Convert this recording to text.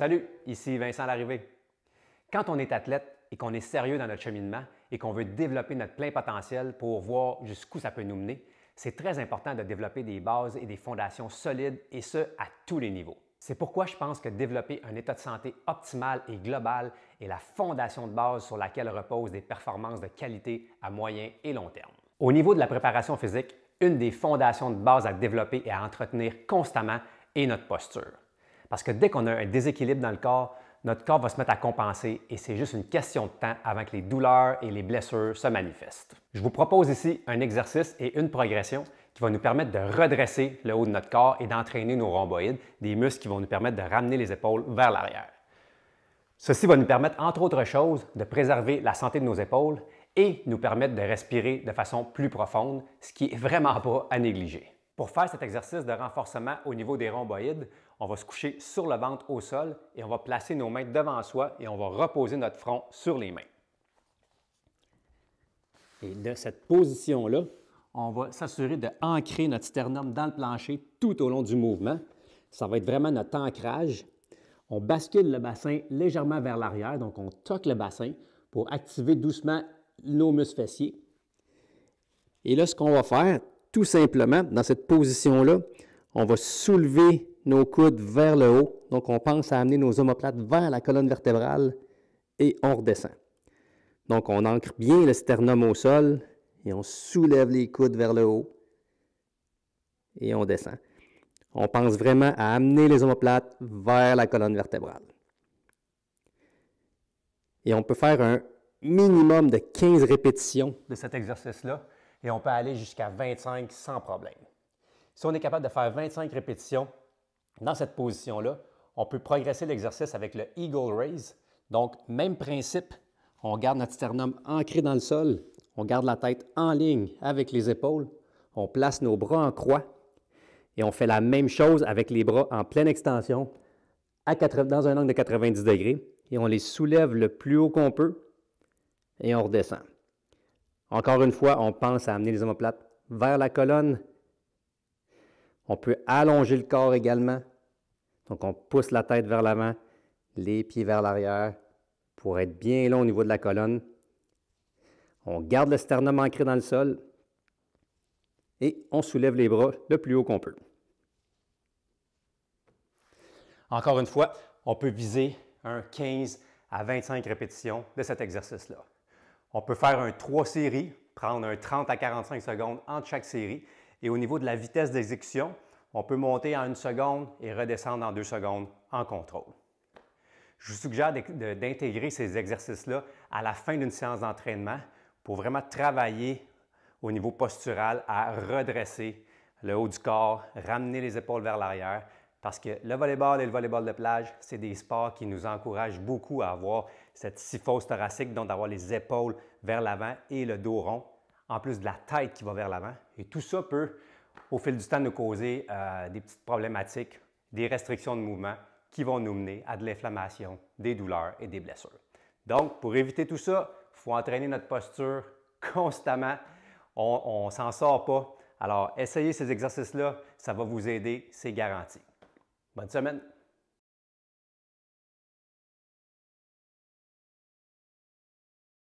Salut, ici Vincent Larrivée. Quand on est athlète et qu'on est sérieux dans notre cheminement et qu'on veut développer notre plein potentiel pour voir jusqu'où ça peut nous mener, c'est très important de développer des bases et des fondations solides et ce, à tous les niveaux. C'est pourquoi je pense que développer un état de santé optimal et global est la fondation de base sur laquelle reposent des performances de qualité à moyen et long terme. Au niveau de la préparation physique, une des fondations de base à développer et à entretenir constamment est notre posture. Parce que dès qu'on a un déséquilibre dans le corps, notre corps va se mettre à compenser et c'est juste une question de temps avant que les douleurs et les blessures se manifestent. Je vous propose ici un exercice et une progression qui va nous permettre de redresser le haut de notre corps et d'entraîner nos rhomboïdes, des muscles qui vont nous permettre de ramener les épaules vers l'arrière. Ceci va nous permettre, entre autres choses, de préserver la santé de nos épaules et nous permettre de respirer de façon plus profonde, ce qui n'est vraiment pas à négliger. Pour faire cet exercice de renforcement au niveau des rhomboïdes, on va se coucher sur le ventre au sol et on va placer nos mains devant soi et on va reposer notre front sur les mains. Et de cette position-là, on va s'assurer d'ancrer notre sternum dans le plancher tout au long du mouvement. Ça va être vraiment notre ancrage. On bascule le bassin légèrement vers l'arrière, donc on toque le bassin pour activer doucement nos muscles fessiers. Et là, ce qu'on va faire, tout simplement, dans cette position-là, on va soulever nos coudes vers le haut. Donc, on pense à amener nos omoplates vers la colonne vertébrale et on redescend. Donc, on ancre bien le sternum au sol et on soulève les coudes vers le haut et on descend. On pense vraiment à amener les omoplates vers la colonne vertébrale. Et on peut faire un minimum de 15 répétitions de cet exercice-là et on peut aller jusqu'à 25 sans problème. Si on est capable de faire 25 répétitions dans cette position-là, on peut progresser l'exercice avec le Eagle Raise. Donc, même principe, on garde notre sternum ancré dans le sol, on garde la tête en ligne avec les épaules, on place nos bras en croix et on fait la même chose avec les bras en pleine extension dans un angle de 90 degrés et on les soulève le plus haut qu'on peut et on redescend. Encore une fois, on pense à amener les omoplates vers la colonne. On peut allonger le corps également. Donc, on pousse la tête vers l'avant, les pieds vers l'arrière pour être bien long au niveau de la colonne. On garde le sternum ancré dans le sol et on soulève les bras le plus haut qu'on peut. Encore une fois, on peut viser un 15 à 25 répétitions de cet exercice-là. On peut faire un 3 séries, prendre un 30 à 45 secondes entre chaque série. Et au niveau de la vitesse d'exécution, on peut monter en 1 seconde et redescendre en 2 secondes en contrôle. Je vous suggère d'intégrer ces exercices-là à la fin d'une séance d'entraînement pour vraiment travailler au niveau postural à redresser le haut du corps, ramener les épaules vers l'arrière, parce que le volleyball et le volleyball de plage, c'est des sports qui nous encouragent beaucoup à avoir cette syphose thoracique, donc d'avoir les épaules vers l'avant et le dos rond, en plus de la tête qui va vers l'avant. Et tout ça peut, au fil du temps, nous causer des petites problématiques, des restrictions de mouvement qui vont nous mener à de l'inflammation, des douleurs et des blessures. Donc, pour éviter tout ça, il faut entraîner notre posture constamment. On ne s'en sort pas. Alors, essayez ces exercices-là, ça va vous aider, c'est garanti. Bonne semaine!